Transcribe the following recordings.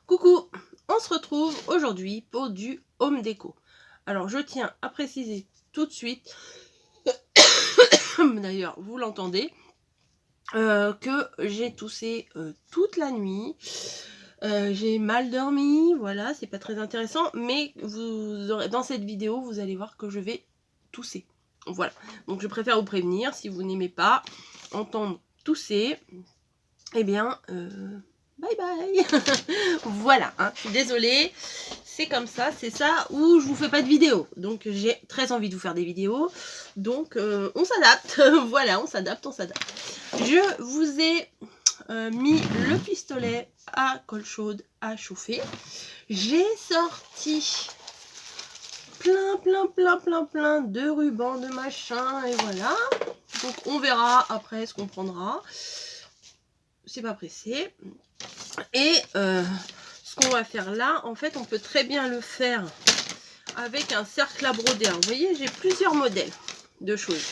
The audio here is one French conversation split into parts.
Coucou, on se retrouve aujourd'hui pour du home déco. Alors je tiens à préciser tout de suite, d'ailleurs vous l'entendez, que j'ai toussé toute la nuit. J'ai mal dormi, voilà, c'est pas très intéressant, mais vous aurez, dans cette vidéo, vous allez voir que je vais tousser. Voilà, donc je préfère vous prévenir, si vous n'aimez pas entendre tousser, eh bien, bye bye. Voilà, hein, je suis désolée, c'est comme ça, c'est ça, ou je vous fais pas de vidéo. Donc j'ai très envie de vous faire des vidéos, donc on s'adapte. Voilà, on s'adapte. Je vous ai mis le pistolet à colle chaude à chauffer. J'ai sorti plein de rubans, de machin, et voilà. Donc on verra après ce qu'on prendra. C'est pas pressé. Et ce qu'on va faire là, en fait, on peut très bien le faire avec un cercle à broder. Alors, vous voyez, j'ai plusieurs modèles de choses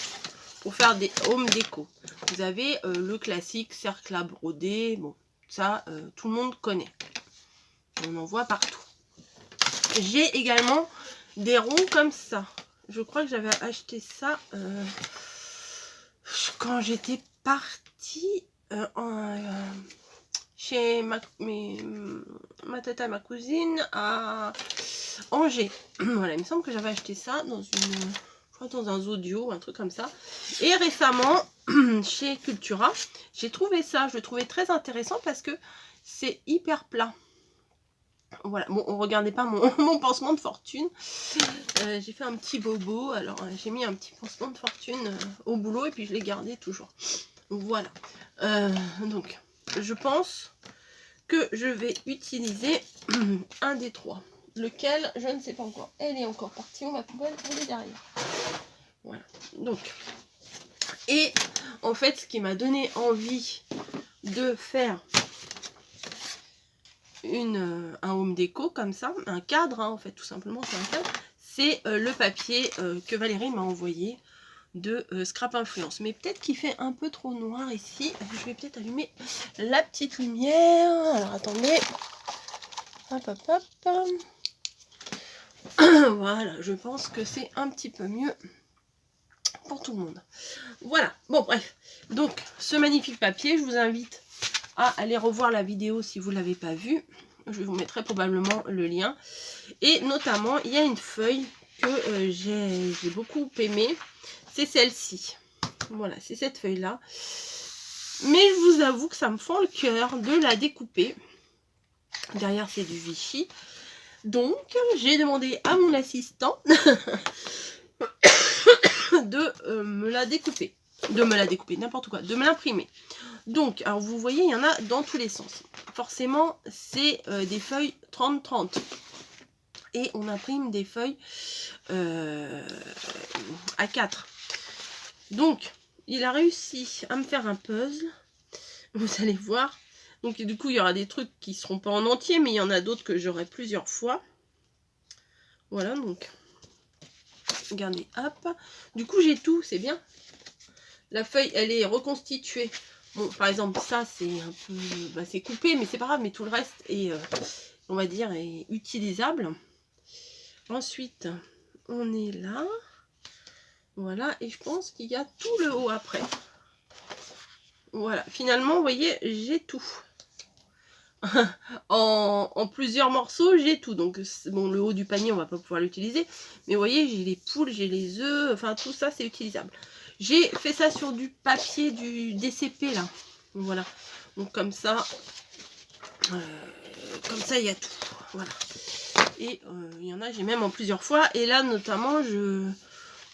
pour faire des home déco. Vous avez le classique cercle à broder. Bon, ça, tout le monde connaît. On en voit partout. J'ai également des ronds comme ça. Je crois que j'avais acheté ça quand j'étais partie chez ma tata, ma cousine à Angers. Voilà, il me semble que j'avais acheté ça dans une, je crois dans un Zodio, un truc comme ça. Et récemment, chez Cultura, j'ai trouvé ça. Je le trouvais très intéressant parce que c'est hyper plat. Voilà, bon, on regardait pas mon pansement de fortune. J'ai fait un petit bobo, alors j'ai mis un petit pansement de fortune au boulot et puis je l'ai gardé toujours. Voilà, donc je pense que je vais utiliser un des trois. Lequel, je ne sais pas encore. Elle est encore partie, ma poubelle, elle est derrière. Voilà, donc. Et en fait, ce qui m'a donné envie de faire un home déco comme ça, un cadre, hein, en fait, tout simplement, c'est un cadre, c'est le papier que Valérie m'a envoyé de Scrap Influence. Mais peut-être qu'il fait un peu trop noir ici. Je vais peut-être allumer la petite lumière. Alors, attendez. Hop, hop, hop. Voilà, je pense que c'est un petit peu mieux pour tout le monde. Voilà, bon, bref. Donc, ce magnifique papier, je vous invite à aller revoir la vidéo si vous ne l'avez pas vue. Je vous mettrai probablement le lien. Et notamment, il y a une feuille que j'ai beaucoup aimée. C'est celle-ci. Voilà, c'est cette feuille-là. Mais je vous avoue que ça me fend le cœur de la découper. Derrière, c'est du Vichy. Donc, j'ai demandé à mon assistant de me la découper. N'importe quoi. De me l'imprimer. Donc, alors vous voyez, il y en a dans tous les sens. Forcément, c'est des feuilles 30-30. Et on imprime des feuilles à 4. Donc, il a réussi à me faire un puzzle. Vous allez voir. Donc, du coup, il y aura des trucs qui ne seront pas en entier, mais il y en a d'autres que j'aurai plusieurs fois. Voilà, donc. Regardez, hop. Du coup, j'ai tout, c'est bien. La feuille, elle est reconstituée. Bon, par exemple, ça, c'est un peu... Bah, c'est coupé, mais c'est pas grave. Mais tout le reste est, on va dire, est utilisable. Ensuite, on est là. Voilà, et je pense qu'il y a tout le haut après. Voilà, finalement, vous voyez, j'ai tout. en plusieurs morceaux, j'ai tout. Donc, bon, le haut du panier, on va pas pouvoir l'utiliser. Mais vous voyez, j'ai les poules, j'ai les œufs. Enfin, tout ça, c'est utilisable. J'ai fait ça sur du papier, du DCP, là. Voilà. Donc, comme ça, il y a tout. Voilà. Et il y en a, j'ai même en plusieurs fois. Et là, notamment, je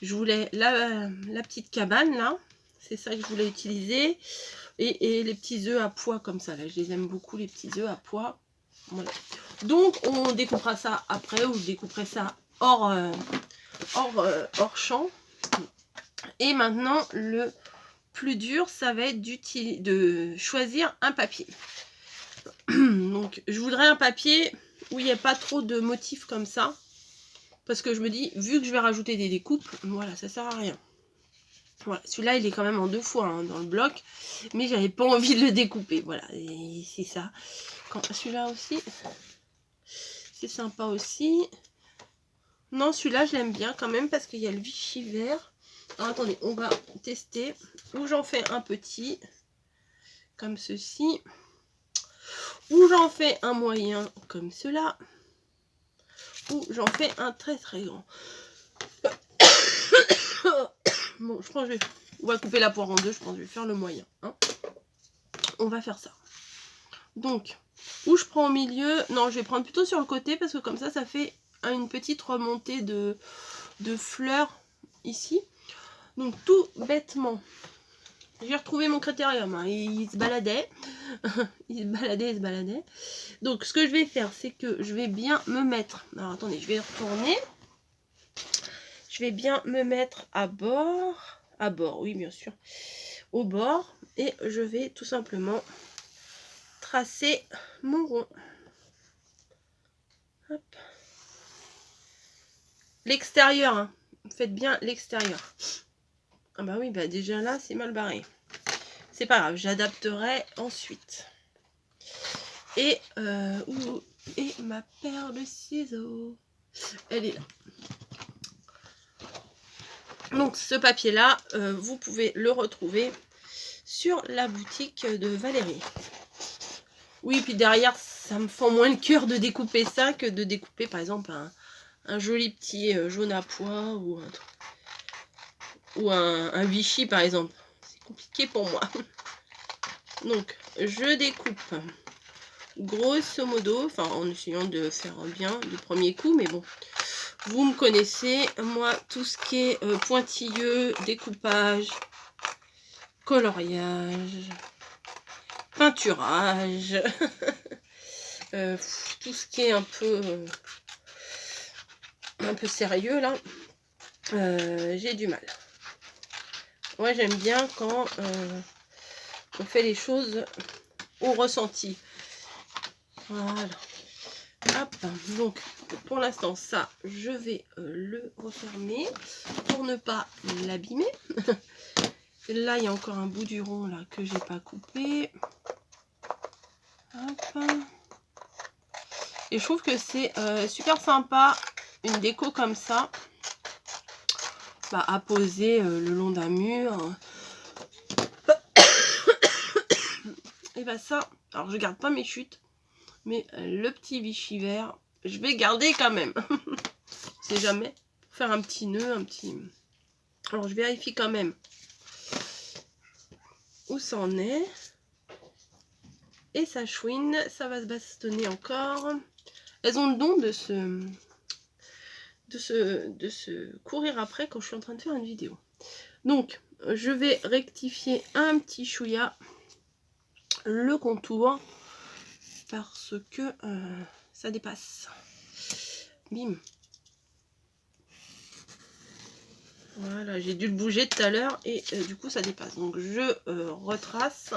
voulais la petite cabane, là. C'est ça que je voulais utiliser. Et les petits œufs à pois comme ça, là. Je les aime beaucoup, les petits œufs à pois. Voilà. Donc, on découpera ça après, ou je découperai ça hors champ. Et maintenant, le plus dur, ça va être de choisir un papier. Donc, je voudrais un papier où il n'y a pas trop de motifs comme ça. Parce que je me dis, vu que je vais rajouter des découpes, voilà, ça sert à rien. Voilà, celui-là, il est quand même en 2 fois hein, dans le bloc. Mais j'avais pas envie de le découper. Voilà, c'est ça. Celui-là aussi, c'est sympa aussi. Non, celui-là, je l'aime bien quand même parce qu'il y a le Vichy vert. Alors, attendez, on va tester. Ou j'en fais un petit, comme ceci. Ou j'en fais un moyen, comme cela. Ou j'en fais un très très grand. Bon, je pense que on va couper la poire en deux. Je pense que je vais faire le moyen. Hein. On va faire ça. Donc, où je prends au milieu. Non, je vais prendre plutôt sur le côté parce que comme ça fait une petite remontée de fleurs ici. Donc, tout bêtement, j'ai retrouvé mon critérium. Hein. Il se baladait. Il se baladait. Donc, ce que je vais faire, c'est que je vais bien me mettre. Alors, attendez, je vais retourner. Je vais bien me mettre à bord. À bord, oui, bien sûr. Au bord. Et je vais tout simplement tracer mon rond. L'extérieur, hein. Faites bien l'extérieur. Ah bah oui, bah déjà là, c'est mal barré. C'est pas grave, j'adapterai ensuite. Et où est ma paire de ciseaux? Elle est là. Donc ce papier là, vous pouvez le retrouver sur la boutique de Valérie. Oui, puis derrière, ça me fend moins le cœur de découper ça que de découper par exemple un joli petit jaune à pois ou un Vichy par exemple. C'est compliqué pour moi. Donc je découpe grosso modo, enfin en essayant de faire bien du premier coup, mais bon, vous me connaissez, moi tout ce qui est pointilleux, découpage, coloriage, peinturage, tout ce qui est un peu sérieux là, j'ai du mal. Moi j'aime bien quand on fait les choses au ressenti. Voilà. Hop, donc pour l'instant ça je vais le refermer pour ne pas l'abîmer. Là il y a encore un bout du rond là que j'ai pas coupé. Hop. Et je trouve que c'est super sympa une déco comme ça, bah, à poser le long d'un mur. Et bah ça, alors je garde pas mes chutes, mais le petit Vichy vert, je vais garder quand même. C'est jamais pour faire un petit nœud, un petit. Alors je vérifie quand même où ça en est. Et ça chouine, ça va se bastonner encore. Elles ont le don de se courir après quand je suis en train de faire une vidéo. Donc je vais rectifier un petit chouïa le contour parce que ça dépasse. Bim. Voilà, j'ai dû le bouger tout à l'heure et du coup ça dépasse. Donc je retrace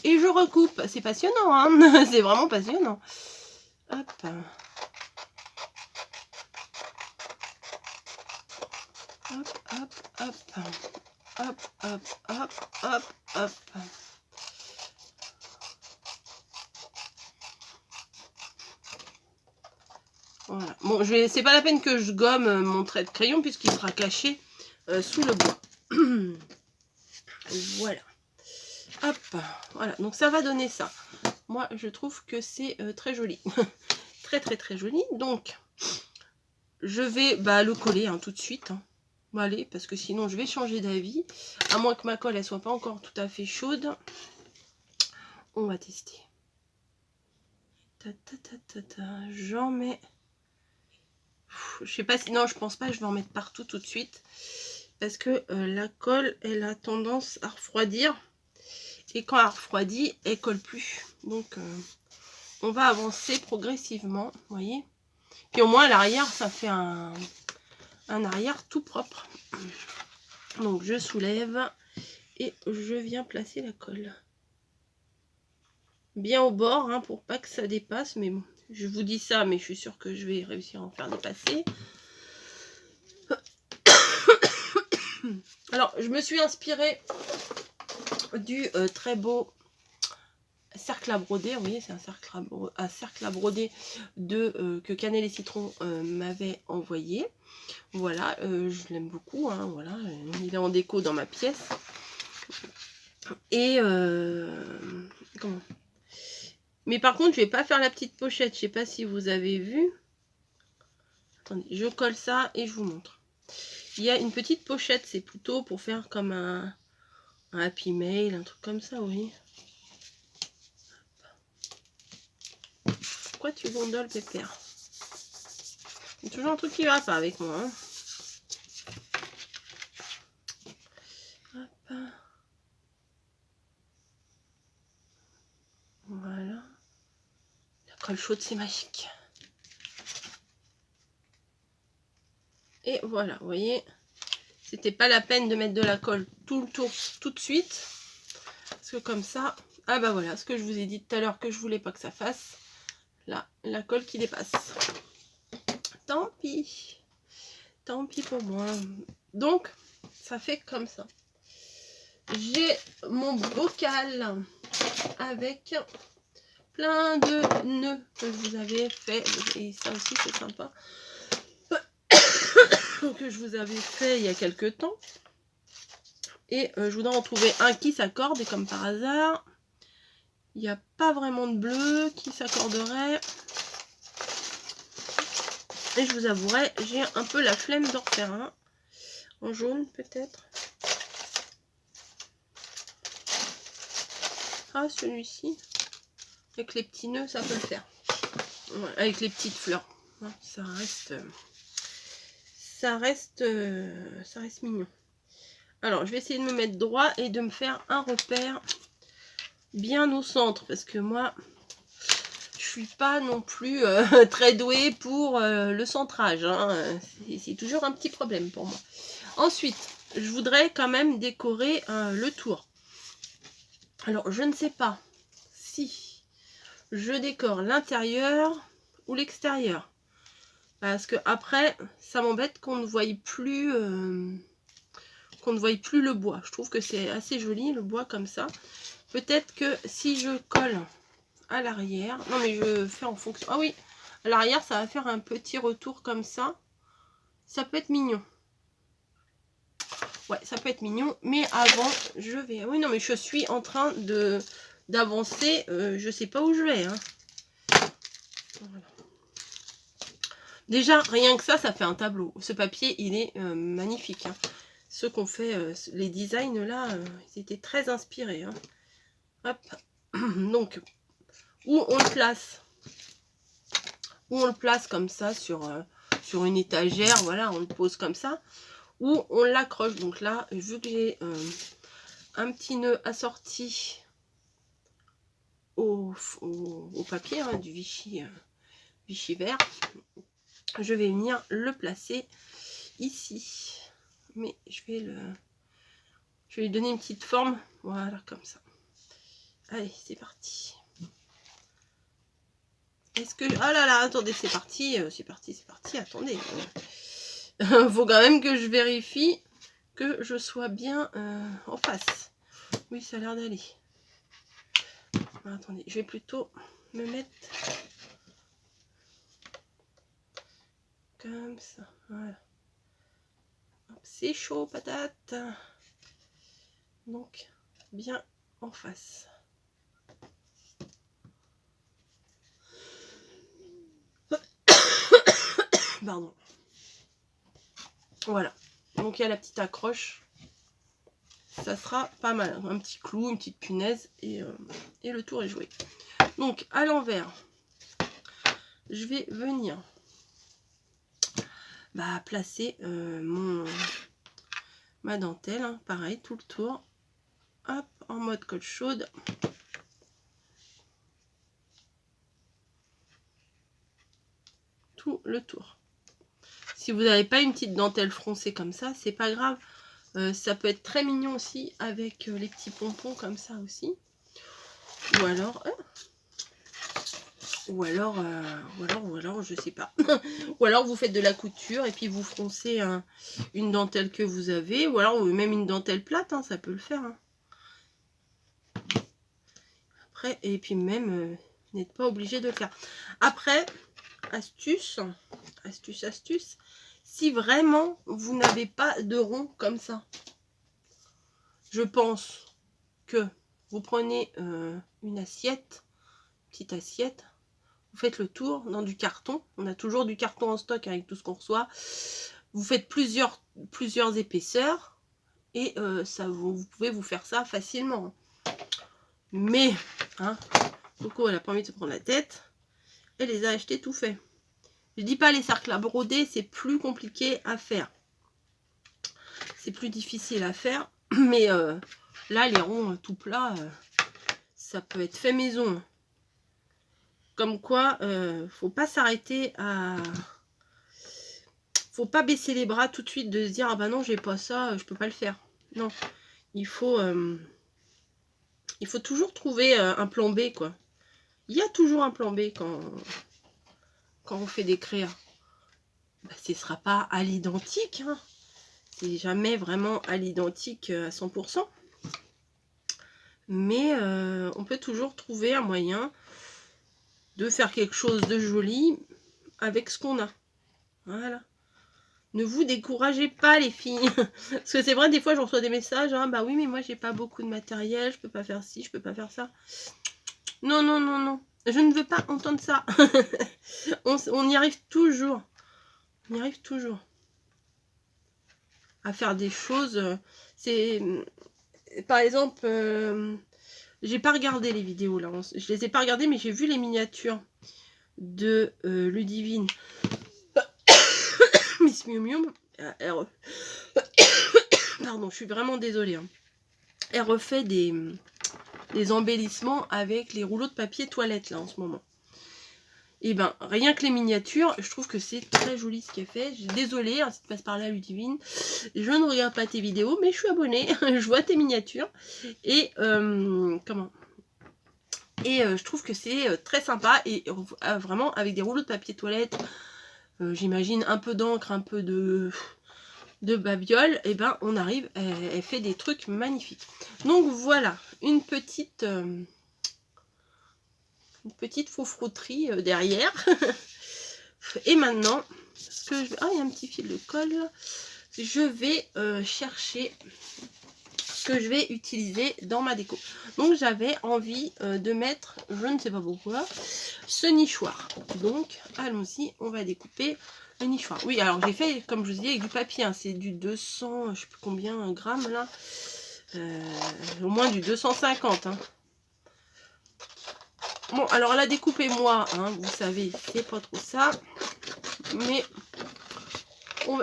et je recoupe. C'est passionnant, hein. C'est vraiment passionnant. Hop. Hop, hop, hop. Hop, hop, hop, hop, hop. Voilà. Bon, c'est pas la peine que je gomme mon trait de crayon puisqu'il sera caché sous le bois. Voilà. Hop, voilà. Donc ça va donner ça. Moi, je trouve que c'est très joli. Très, très, très joli. Donc, je vais le coller tout de suite. Hein. Bon, allez, parce que sinon, je vais changer d'avis. À moins que ma colle, elle soit pas encore tout à fait chaude. On va tester. J'en mets... Je sais pas si... Non, je pense pas que je vais en mettre partout tout de suite. Parce que la colle, elle a tendance à refroidir. Et quand elle refroidit, elle colle plus. Donc, on va avancer progressivement. Vous voyez. Puis au moins, à l'arrière, ça fait un arrière tout propre. Donc, je soulève et je viens placer la colle. Bien au bord, hein, pour pas que ça dépasse. Mais bon, je vous dis ça, mais je suis sûre que je vais réussir à en faire dépasser. Alors, je me suis inspirée du très beau cercle à broder. Vous voyez, c'est un cercle à broder que Cannelle et Citron m'avait envoyé. Voilà, je l'aime beaucoup, hein, voilà, il est en déco dans ma pièce. Et comment? Mais par contre, je vais pas faire la petite pochette, je sais pas si vous avez vu. Attendez, je colle ça et je vous montre. Il y a une petite pochette, c'est plutôt pour faire comme un Happy Mail, un truc comme ça, vous voyez. Pourquoi tu gondoles, Pépère? Il y a toujours un truc qui va pas avec moi, hein. Hop. Voilà. La colle chaude, c'est magique. Et voilà, vous voyez, c'était pas la peine de mettre de la colle tout le tour tout de suite. Parce que comme ça, ah bah voilà, ce que je vous ai dit tout à l'heure que je voulais pas que ça fasse. Là, la colle qui dépasse. Tant pis. Tant pis pour moi. Donc, ça fait comme ça. J'ai mon bocal avec plein de nœuds que je vous avais fait. Et ça aussi, c'est sympa. Que je vous avais fait il y a quelques temps. Et je voudrais en trouver un qui s'accorde. Et comme par hasard, il n'y a pas vraiment de bleu qui s'accorderait. Et je vous avouerai, j'ai un peu la flemme d'en refaire un. En jaune peut-être. Ah, celui-ci. Avec les petits nœuds, ça peut le faire. Ouais, avec les petites fleurs. Ça reste mignon. Alors, je vais essayer de me mettre droit et de me faire un repère bien au centre. Parce que moi, je suis pas non plus très douée pour le centrage. Hein. C'est toujours un petit problème pour moi. Ensuite, je voudrais quand même décorer le tour. Alors, je ne sais pas si je décore l'intérieur ou l'extérieur. Parce que après, ça m'embête qu'on ne voie plus le bois. Je trouve que c'est assez joli le bois comme ça. Peut-être que si je colle à l'arrière, non mais je fais en fonction. Ah oui, à l'arrière ça va faire un petit retour comme ça. Ça peut être mignon. Ouais, ça peut être mignon. Mais avant, je vais. Oui, non mais je suis en train d'avancer. Je sais pas où je vais. Hein. Voilà. Déjà, rien que ça fait un tableau. Ce papier, il est magnifique. Hein. Ceux qu'on fait, les designs là, ils étaient très inspirés. Hein. Hop. Donc, où on le place comme ça sur une étagère. Voilà, on le pose comme ça. Ou on l'accroche. Donc là, vu que j'ai un petit nœud assorti au papier hein, du Vichy vert, je vais venir le placer ici. Mais je vais lui donner une petite forme. Voilà, comme ça. Allez, c'est parti. Est-ce que... Ah là là, attendez, c'est parti. Attendez. Faut quand même que je vérifie que je sois bien en face. Oui, ça a l'air d'aller. Attendez, je vais plutôt me mettre comme ça. Voilà. C'est chaud, patate. Donc, bien en face. Pardon. Voilà. Donc, il y a la petite accroche. Ça sera pas mal. Un petit clou, une petite punaise et le tour est joué. Donc, à l'envers, je vais venir placer ma dentelle. Hein, pareil, tout le tour. Hop, en mode colle chaude. Tout le tour. Si vous n'avez pas une petite dentelle froncée comme ça, c'est pas grave. Ça peut être très mignon aussi avec les petits pompons comme ça aussi. Ou alors, je sais pas. Ou alors vous faites de la couture et puis vous froncez une dentelle que vous avez. Ou alors même une dentelle plate, hein, ça peut le faire. Hein. après, et puis même, vous n'êtes pas obligé de le faire. Après, astuce, si vraiment vous n'avez pas de rond comme ça, je pense que vous prenez une assiette, petite assiette, vous faites le tour dans du carton. On a toujours du carton en stock avec tout ce qu'on reçoit. Vous faites plusieurs épaisseurs et ça vous pouvez vous faire ça facilement. Mais, hein, Coco, elle a pas envie de se prendre la tête. Elle les a achetés tout fait. Je dis pas les cercles à broder, c'est plus compliqué à faire. C'est plus difficile à faire. Mais là, les ronds tout plats, ça peut être fait maison. Comme quoi, faut pas s'arrêter à... Faut pas baisser les bras tout de suite de se dire ah bah non, j'ai pas ça, je peux pas le faire. Non, il faut toujours trouver un plan B, quoi. Il y a toujours un plan B quand on fait des créas. Bah, ce ne sera pas à l'identique, hein. C'est jamais vraiment à l'identique à 100%. Mais on peut toujours trouver un moyen de faire quelque chose de joli avec ce qu'on a. Voilà. Ne vous découragez pas, les filles. Parce que c'est vrai, des fois, je reçois des messages. Hein, bah oui, mais moi, j'ai pas beaucoup de matériel. Je peux pas faire ci, je peux pas faire ça. Non, non, non, non. Je ne veux pas entendre ça. on y arrive toujours. On y arrive toujours. À faire des choses. C'est... Par exemple... j'ai pas regardé les vidéos là, je les ai pas regardées, mais j'ai vu les miniatures de Ludivine. Miss Miu Miu. Pardon, je suis vraiment désolée. Hein. Elle refait des embellissements avec les rouleaux de papier toilette là en ce moment. Et ben rien que les miniatures, je trouve que c'est très joli ce qu'elle fait. Désolée, hein, si tu passes par là, Ludivine. Je ne regarde pas tes vidéos, mais je suis abonnée. Je vois tes miniatures. Et comment? Et je trouve que c'est très sympa. Et vraiment, avec des rouleaux de papier toilette, j'imagine un peu d'encre, un peu de babiole, et ben on arrive, elle fait des trucs magnifiques. Donc voilà, une petite faux-frouterie derrière. Et maintenant, ce que je vais... Ah, il y a un petit fil de colle. Je vais chercher ce que je vais utiliser dans ma déco. Donc j'avais envie de mettre, je ne sais pas pourquoi, ce nichoir. Donc allons-y, on va découper le nichoir. Oui, alors j'ai fait, comme je vous dis, avec du papier. Hein, c'est du 200, je sais plus combien grammes là. Au moins du 250. Hein. Bon, alors la découper moi, hein, vous savez, c'est pas trop ça. Mais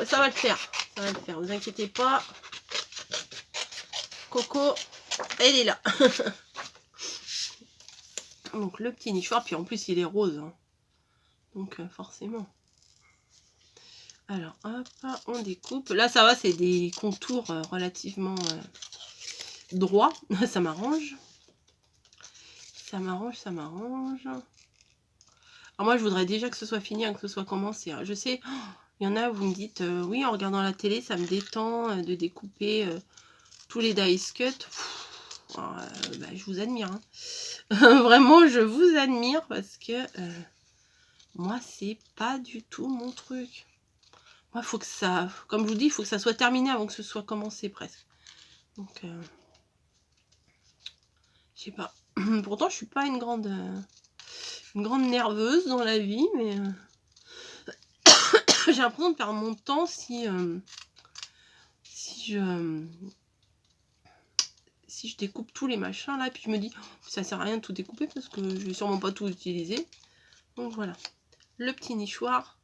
ça va le faire. Ça va le faire, vous inquiétez pas. Coco, elle est là. Donc le petit nichoir, puis en plus il est rose. Hein. Donc forcément. Alors hop, on découpe. Là ça va, c'est des contours relativement droits. Ça m'arrange. Ça m'arrange, ça m'arrange. Alors moi je voudrais déjà que ce soit fini, hein, que ce soit commencé. Hein. Je sais, il y en a, vous me dites, oui en regardant la télé, ça me détend de découper tous les dice cut. Bah, je vous admire. Hein. Vraiment, je vous admire parce que moi, c'est pas du tout mon truc. Moi, faut que ça, comme je vous dis, il faut que ça soit terminé avant que ce soit commencé presque. Donc, je sais pas. Pourtant, je suis pas une grande nerveuse dans la vie, mais j'ai l'impression de perdre mon temps si je découpe tous les machins là, puis je me dis ça sert à rien de tout découper parce que je vais sûrement pas tout utiliser. Donc voilà, le petit nichoir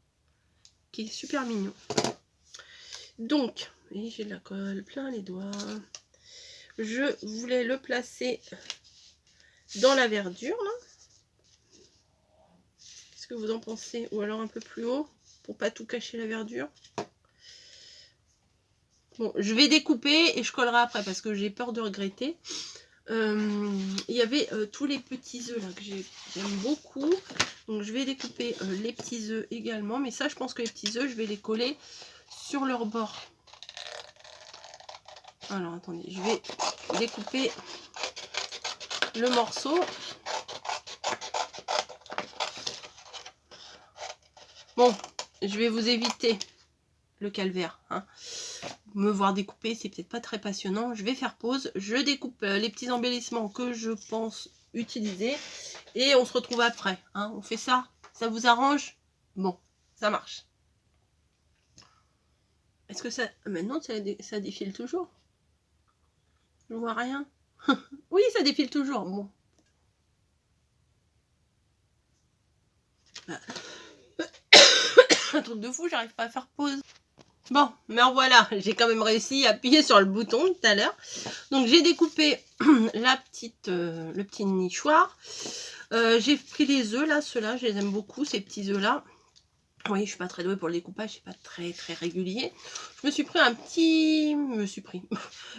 qui est super mignon. Donc, et j'ai de la colle plein les doigts. Je voulais le placer dans la verdure là. Qu'est-ce que vous en pensez? Ou alors un peu plus haut pour pas tout cacher la verdure. Bon, je vais découper et je collerai après parce que j'ai peur de regretter. Il y avait tous les petits œufs là que j'aime beaucoup. Donc je vais découper les petits œufs également. Mais ça, je pense que les petits œufs, je vais les coller sur leur bord. Alors attendez, je vais découper le morceau. Bon, je vais vous éviter le calvaire. Hein. Me voir découper, c'est peut-être pas très passionnant. Je vais faire pause. Je découpe les petits embellissements que je pense utiliser. Et on se retrouve après. Hein. On fait ça? Ça vous arrange? Bon, ça marche. Est-ce que ça... Maintenant, ça défile toujours? Je vois rien. Oui, ça défile toujours. Bon. Un truc de fou, j'arrive pas à faire pause. Bon, mais voilà, j'ai quand même réussi à appuyer sur le bouton tout à l'heure. Donc j'ai découpé le petit nichoir. J'ai pris les œufs là, ceux-là, je les aime beaucoup, ces petits œufs là. Oui, je suis pas très douée pour le découpage, c'est pas très régulier. Je me suis pris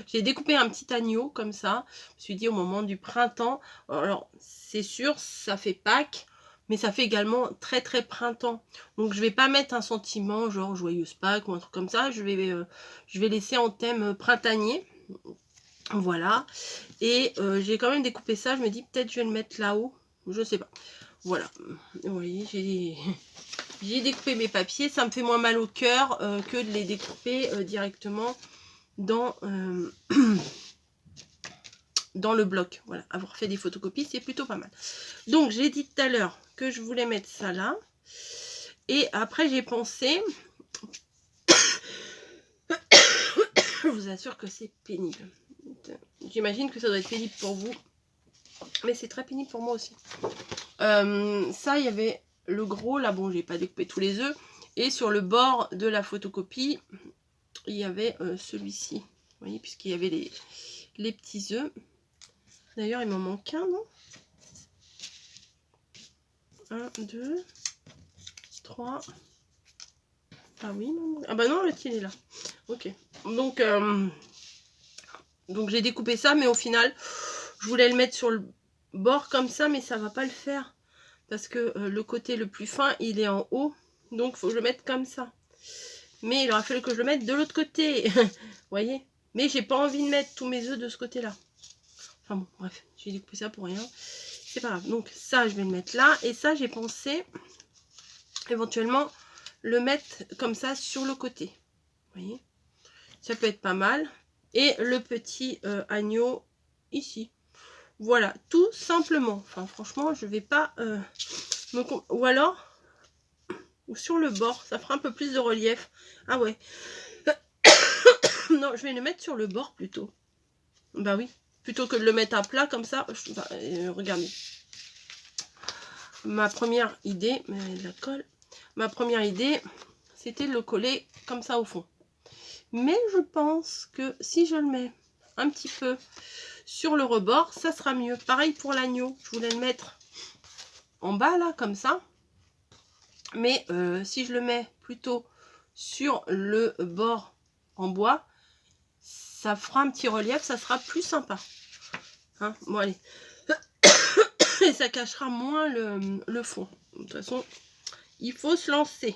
j'ai découpé un petit agneau comme ça. Je me suis dit au moment du printemps, alors c'est sûr, ça fait Pâques, mais ça fait également très printemps. Donc je vais pas mettre un sentiment genre joyeuse Pâques ou un truc comme ça. Je vais laisser en thème printanier. Voilà. Et j'ai quand même découpé ça. Je me dis peut-être je vais le mettre là-haut. Je sais pas. Voilà. Vous voyez, j'ai découpé mes papiers. Ça me fait moins mal au cœur que de les découper directement dans, dans le bloc. Voilà. Avoir fait des photocopies, c'est plutôt pas mal. Donc, j'ai dit tout à l'heure que je voulais mettre ça là. Et après, j'ai pensé... Je vous assure que c'est pénible. J'imagine que ça doit être pénible pour vous. Mais c'est très pénible pour moi aussi. Ça, il y avait le gros. Là, bon, j'ai pas découpé tous les œufs. Et sur le bord de la photocopie, il y avait celui-ci. Vous voyez, puisqu'il y avait les petits œufs. D'ailleurs, il m'en manque un, non? 1, 2, 3. Ah oui, non. Ah bah non, le tien est là. Ok. Donc j'ai découpé ça, mais au final, je voulais le mettre sur le bord comme ça, mais ça va pas le faire. Parce que le côté le plus fin, il est en haut. Donc il faut que je le mette comme ça. Mais il aura fallu que je le mette de l'autre côté. Vous voyez? Mais j'ai pas envie de mettre tous mes œufs de ce côté-là. Enfin bon, bref, j'ai découpé ça pour rien. C'est pas grave. Donc ça, je vais le mettre là. Et ça, j'ai pensé éventuellement le mettre comme ça sur le côté. Vous voyez? Ça peut être pas mal. Et le petit agneau ici. Voilà, tout simplement. Enfin, franchement, je vais pas ou alors, ou sur le bord, ça fera un peu plus de relief. Ah ouais. Non, je vais le mettre sur le bord plutôt. Bah oui. Plutôt que de le mettre à plat comme ça. Regardez. Ma première idée, mais la colle. Ma première idée, c'était de le coller comme ça au fond. Mais je pense que si je le mets un petit peu sur le rebord, ça sera mieux. Pareil pour l'agneau. Je voulais le mettre en bas là, comme ça. Mais si je le mets plutôt sur le bord en bois, ça fera un petit relief, ça sera plus sympa. Hein, bon allez. Et ça cachera moins le fond. De toute façon, il faut se lancer.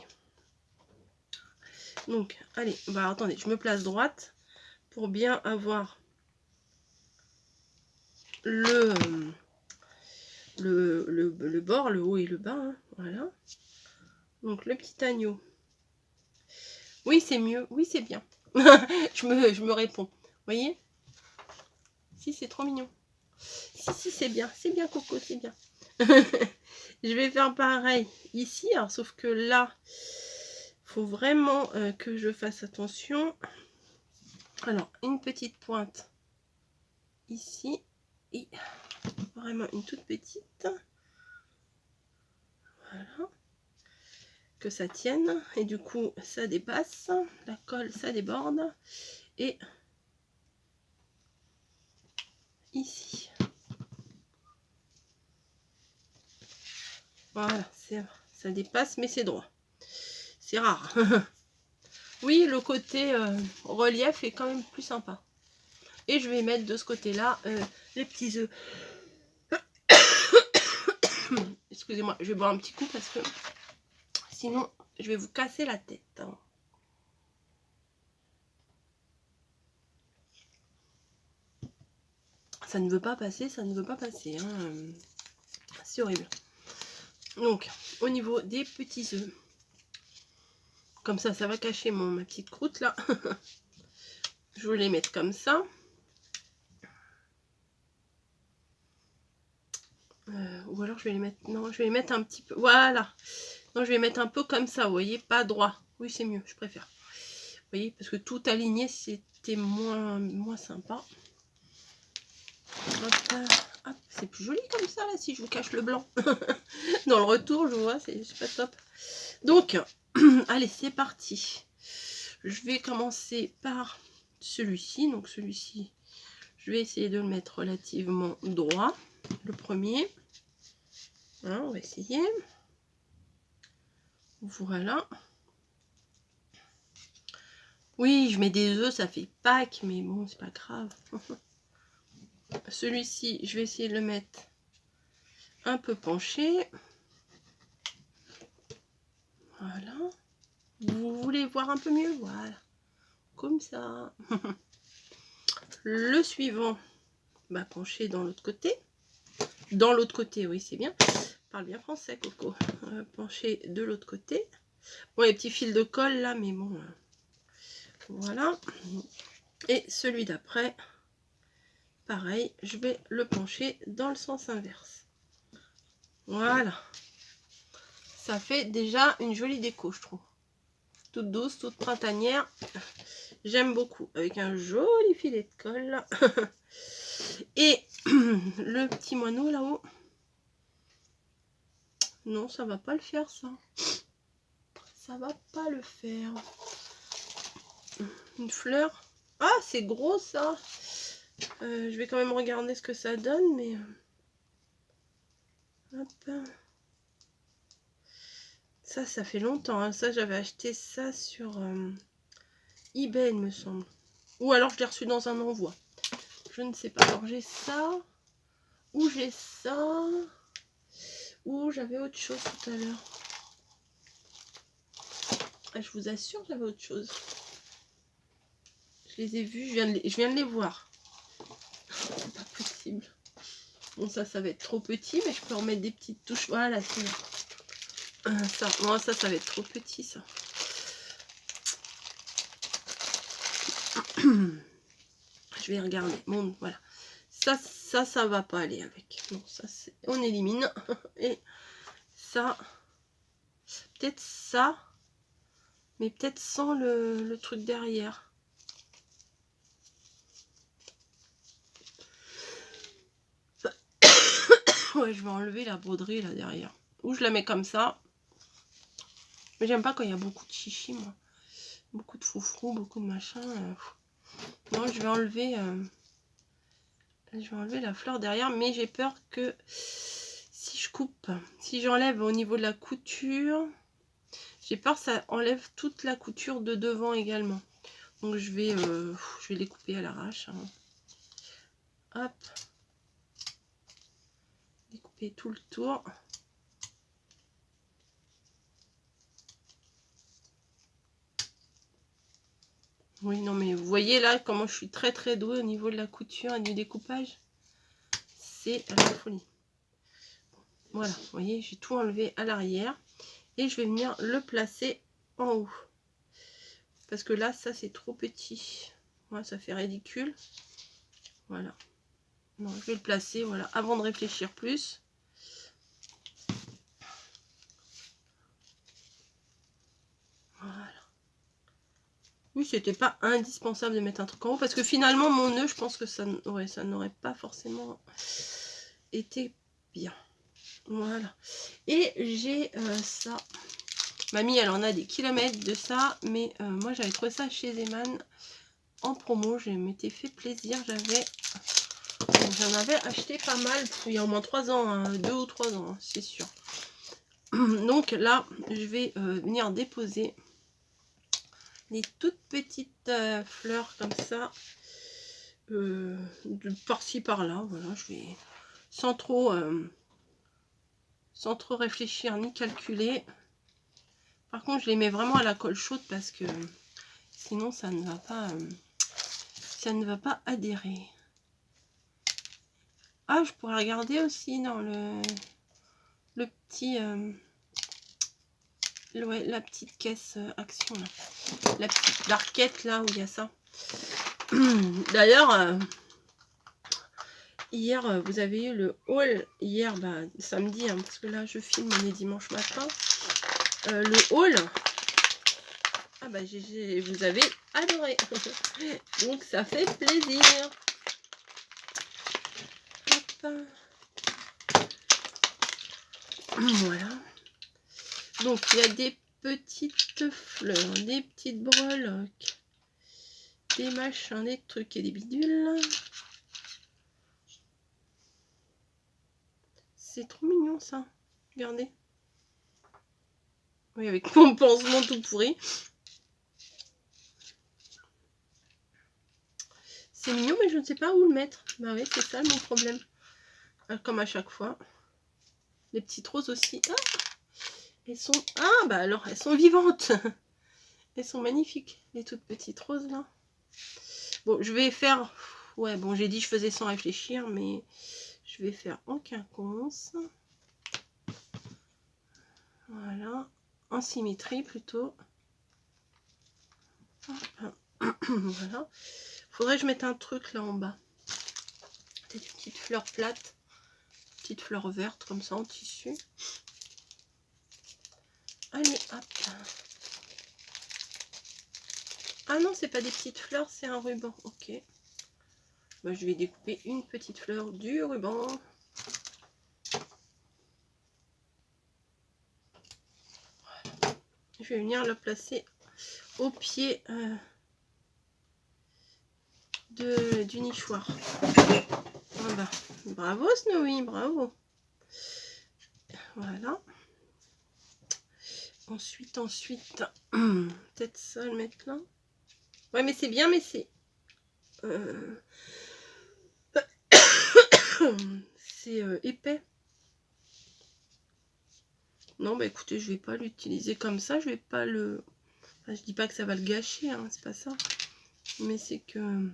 Donc, allez, bah attendez, je me place droite pour bien avoir le bord, le haut et le bas. Hein, voilà. Donc, le petit agneau. Oui, c'est mieux. Oui, c'est bien. je me réponds. Vous voyez? Si, c'est trop mignon. Si, c'est bien. C'est bien, Coco, c'est bien. Je vais faire pareil ici. Alors, sauf que là, il faut vraiment que je fasse attention. Alors, une petite pointe ici. Et vraiment une toute petite. Voilà. Que ça tienne. Et du coup, ça dépasse. La colle, ça déborde. Et ici. Voilà, ça dépasse, mais c'est droit. C'est rare. Oui, le côté relief est quand même plus sympa. Et je vais mettre de ce côté-là les petits œufs. Excusez-moi, je vais boire un petit coup parce que sinon, je vais vous casser la tête. Hein. Ça ne veut pas passer, ça ne veut pas passer. Hein. C'est horrible. Donc, au niveau des petits œufs, Comme ça va cacher ma petite croûte là. Je vais les mettre comme ça. Ou alors je vais les mettre... Non, je vais les mettre un petit peu... Voilà. Non, je vais les mettre un peu comme ça, vous voyez, pas droit. Oui, c'est mieux, je préfère. Vous voyez, parce que tout aligné, c'était moins sympa. Hop, c'est plus joli comme ça, là, si je vous cache le blanc. Dans le retour, je vois, c'est pas top. Donc, allez, c'est parti. Je vais commencer par celui-ci. Donc, celui-ci, je vais essayer de le mettre relativement droit. Le premier. Hein, on va essayer. Voilà. Oui, je mets des œufs, ça fait Pâques, mais bon, c'est pas grave. Celui-ci, je vais essayer de le mettre un peu penché. Voilà. Vous voulez voir un peu mieux? Voilà. Comme ça. Le suivant, bah, penché dans l'autre côté. Dans l'autre côté, oui, c'est bien. Parle bien français, Coco. Penché de l'autre côté. Bon, les petits fils de colle là, mais bon. Voilà. Et celui d'après, pareil, je vais le pencher dans le sens inverse. Voilà. Ça fait déjà une jolie déco, je trouve. Toute douce, toute printanière. J'aime beaucoup. Avec un joli filet de colle. Et le petit moineau là-haut. Non, ça va pas le faire, ça. Ça va pas le faire. Une fleur. Ah, c'est gros, ça. Je vais quand même regarder ce que ça donne, mais... Hop. Ça fait longtemps. Hein. Ça, j'avais acheté ça sur eBay, il me semble. Ou alors, je l'ai reçu dans un envoi. Je ne sais pas. Alors, j'ai ça. Ou j'ai ça. Ou j'avais autre chose tout à l'heure. Ah, je vous assure, j'avais autre chose. Je les ai vus, je viens de les voir. C'est pas possible. Bon, ça va être trop petit, mais je peux remettre des petites touches. Voilà, c'est ça. Moi, ça va être trop petit, ça. Je vais regarder. Bon, voilà. Ça va pas aller avec. Bon, ça, on élimine. Et ça, peut-être ça, mais peut-être sans le truc derrière. Ouais, je vais enlever la broderie là derrière. Ou je la mets comme ça. Mais j'aime pas quand il y a beaucoup de chichi, moi. Beaucoup de froufrou, beaucoup de machin. Non, je vais enlever la fleur derrière, mais j'ai peur que si je coupe, si j'enlève au niveau de la couture, j'ai peur que ça enlève toute la couture de devant également. Donc je vais les couper à l'arrache. Hein. Hop. Découper tout le tour. Oui, non, mais vous voyez là comment je suis très douée au niveau de la couture et du découpage. C'est la folie. Voilà, vous voyez, j'ai tout enlevé à l'arrière. Et je vais venir le placer en haut. Parce que là, ça, c'est trop petit. Ouais, ça fait ridicule. Voilà. Non, je vais le placer, voilà, avant de réfléchir plus. Voilà. Oui, c'était pas indispensable de mettre un truc en haut. Parce que finalement, mon nœud, je pense que ça n'aurait pas forcément été bien. Voilà. Et j'ai ça. Mamie, elle en a des kilomètres de ça. Mais moi, j'avais trouvé ça chez Zeman en promo. Je m'étais fait plaisir. J'en avais acheté pas mal. Il y a au moins 3 ans. Hein, 2 ou 3 ans, hein, c'est sûr. Donc là, je vais venir déposer des toutes petites fleurs comme ça. Par-ci, par-là. Voilà, je vais sans trop réfléchir ni calculer. Par contre, je les mets vraiment à la colle chaude parce que sinon ça ne va pas adhérer. Ah, je pourrais regarder aussi dans le petit Ouais, la petite caisse Action, là. La petite barquette, là, où il y a ça. D'ailleurs, hier, vous avez eu le haul. Hier, bah, samedi, hein, parce que là, je filme, on est dimanche matin. Le haul. Ah bah, vous avez adoré. Donc, ça fait plaisir. Hop. Voilà. Donc, il y a des petites fleurs, des petites breloques, des machins, des trucs et des bidules. C'est trop mignon, ça. Regardez. Oui, avec mon pansement tout pourri. C'est mignon, mais je ne sais pas où le mettre. Bah oui, c'est ça mon problème. Comme à chaque fois. Les petites roses aussi. Ah, elles sont... Ah, bah alors, elles sont vivantes. Elles sont magnifiques, les toutes petites roses, là. Bon, je vais faire... Ouais, bon, j'ai dit je faisais sans réfléchir, mais je vais faire en quinconce. Voilà. En symétrie, plutôt. Voilà. Faudrait que je mette un truc là en bas. Peut-être une petite fleur plate. Petite fleur verte comme ça en tissu. Allez, hop. Ah non, c'est pas des petites fleurs, c'est un ruban. Ok. Bah, je vais découper une petite fleur du ruban. Voilà. Je vais venir le placer au pied du nichoir. Voilà. Bravo Snowy, bravo. Voilà. Ensuite, peut-être ça le mettre là. Ouais, mais c'est bien, mais c'est... c'est épais. Non, bah écoutez, je vais pas l'utiliser comme ça. Je vais pas le... Enfin, je dis pas que ça va le gâcher, hein, c'est pas ça. Mais c'est que...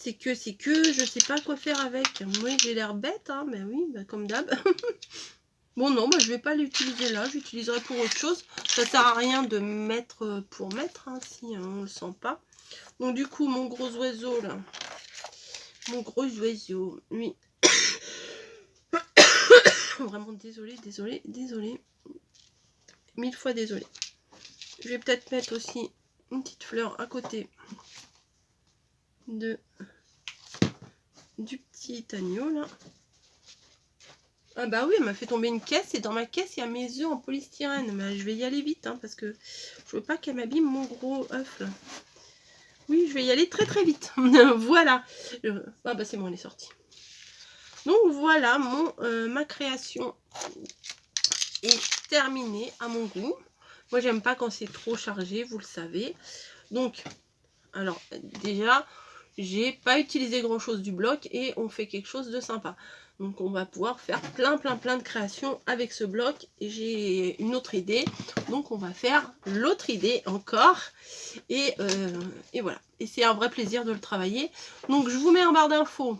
je sais pas quoi faire avec. Moi, j'ai l'air bête, hein, mais oui, bah, comme d'hab. Bon, non, bah, je vais pas l'utiliser là. J'utiliserai pour autre chose. Ça sert à rien de mettre pour mettre, hein, si on le sent pas. Donc, du coup, mon gros oiseau, là. Mon gros oiseau, lui. Vraiment désolée. 1000 fois désolée. Je vais peut-être mettre aussi une petite fleur à côté du petit agneau, là. Ah bah oui, elle m'a fait tomber une caisse et dans ma caisse, il y a mes œufs en polystyrène. Mais je vais y aller vite, hein, parce que je veux pas qu'elle m'abîme mon gros œuf, là. Oui, je vais y aller très vite. Voilà. Ah bah c'est bon, elle est sortie. Donc voilà, ma création est terminée à mon goût. Moi, j'aime pas quand c'est trop chargé, vous le savez. Donc, alors, déjà, j'ai pas utilisé grand chose du bloc et on fait quelque chose de sympa. Donc on va pouvoir faire plein de créations avec ce bloc. Et j'ai une autre idée. Donc on va faire l'autre idée encore. Et voilà. Et c'est un vrai plaisir de le travailler. Donc je vous mets en barre d'infos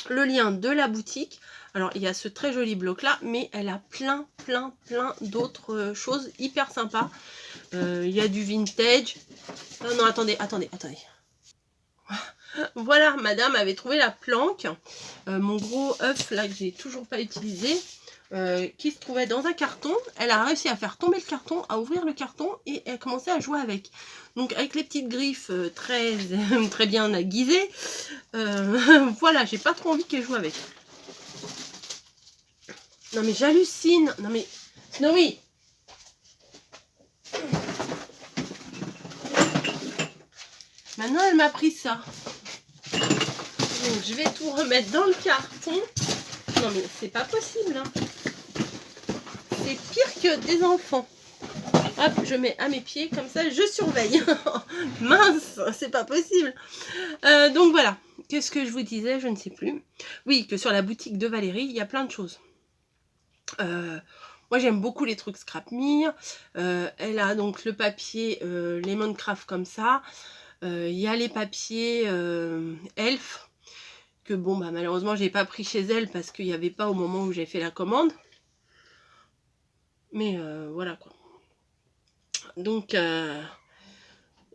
le lien de la boutique. Alors il y a ce très joli bloc là. Mais elle a plein d'autres choses hyper sympas. Il y a du vintage. Ah non, attendez. Voilà, madame avait trouvé la planque, mon gros œuf là que j'ai toujours pas utilisé, qui se trouvait dans un carton. Elle a réussi à faire tomber le carton, à ouvrir le carton et elle commençait à jouer avec. Donc avec les petites griffes très bien aiguisées, voilà, j'ai pas trop envie qu'elle joue avec. Non mais j'hallucine, non mais Snowy. Maintenant elle m'a pris ça. Donc je vais tout remettre dans le carton. Non mais c'est pas possible, hein. C'est pire que des enfants. Hop, je mets à mes pieds, comme ça je surveille. Mince, c'est pas possible. Donc voilà, qu'est-ce que je vous disais, je ne sais plus. Oui, que sur la boutique de Valérie, il y a plein de choses. Moi j'aime beaucoup les trucs Scrap Me. Elle a donc le papier Lemoncraft comme ça. Il y a les papiers Elf. Que bon, bah malheureusement j'ai pas pris chez elle parce qu'il n'y avait pas au moment où j'ai fait la commande. Mais voilà quoi. Donc,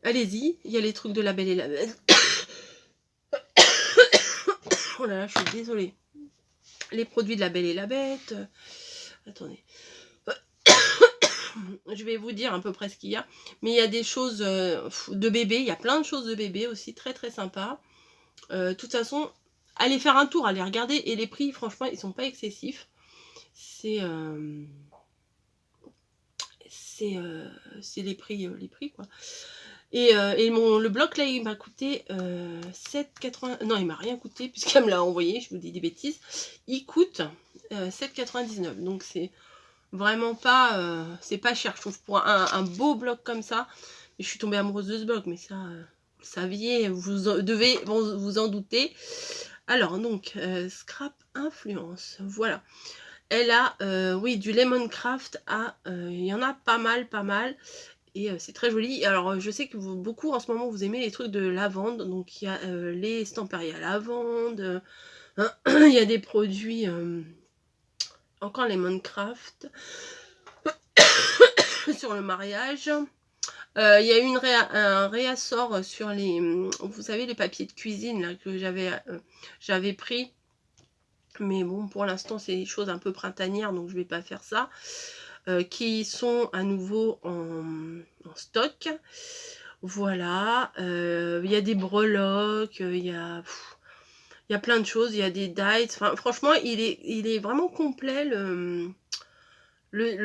allez-y, il y a les trucs de La Belle et la Bête. Oh là là, je suis désolée. Les produits de La Belle et la Bête. Attendez. Je vais vous dire à peu près ce qu'il y a. Mais il y a des choses de bébé. Il y a plein de choses de bébé aussi. Très très sympa. De toute façon, allez faire un tour, allez regarder. Et les prix, franchement, ils sont pas excessifs. C'est les prix quoi. Et le bloc là il m'a coûté 7,80. Non, il m'a rien coûté puisqu'elle me l'a envoyé, je vous dis des bêtises. Il coûte 7,99. Donc c'est vraiment pas c'est pas cher, je trouve, pour un beau bloc comme ça. Et je suis tombée amoureuse de ce bloc, mais ça vous le saviez, vous devez vous en douter. Alors donc Scrap Influence, voilà. Elle a oui, du Lemoncraft à il y en a pas mal. Et c'est très joli. Alors, je sais que beaucoup en ce moment, vous aimez les trucs de lavande. Donc, il y a les estampes à lavande. Il y a des produits, encore les Minecraft, sur le mariage. Il y a eu un réassort sur les, vous savez, les papiers de cuisine là, que j'avais pris. Mais bon, pour l'instant, c'est des choses un peu printanières, donc je vais pas faire ça. Qui sont à nouveau en stock. Voilà. Il y a des breloques, il y a plein de choses, il y a des dates. Enfin, franchement, il est vraiment complet le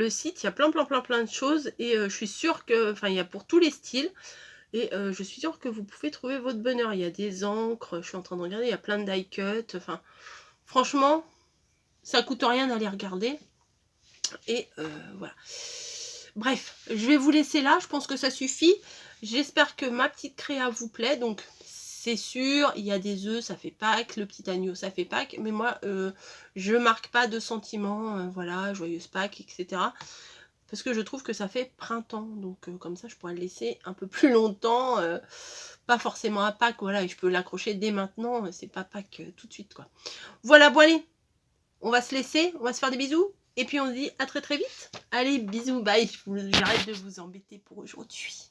site. Il y a plein de choses et je suis sûre que, enfin, il y a pour tous les styles. Et je suis sûre que vous pouvez trouver votre bonheur. Il y a des encres, je suis en train de regarder, il y a plein de die cut. Enfin, franchement, ça coûte rien d'aller regarder. Et voilà. Bref, je vais vous laisser là. Je pense que ça suffit. J'espère que ma petite créa vous plaît. Donc, c'est sûr, il y a des œufs, ça fait Pâques. Le petit agneau, ça fait Pâques. Mais moi, je marque pas de sentiments. Voilà, joyeuse Pâques, etc. Parce que je trouve que ça fait printemps. Donc, comme ça, je pourrais le laisser un peu plus longtemps. Pas forcément à Pâques. Voilà, et je peux l'accrocher dès maintenant. C'est pas Pâques tout de suite, quoi. Voilà, bon, allez. On va se laisser. On va se faire des bisous. Et puis on se dit à très vite. Allez, bisous, bye. J'arrête de vous embêter pour aujourd'hui.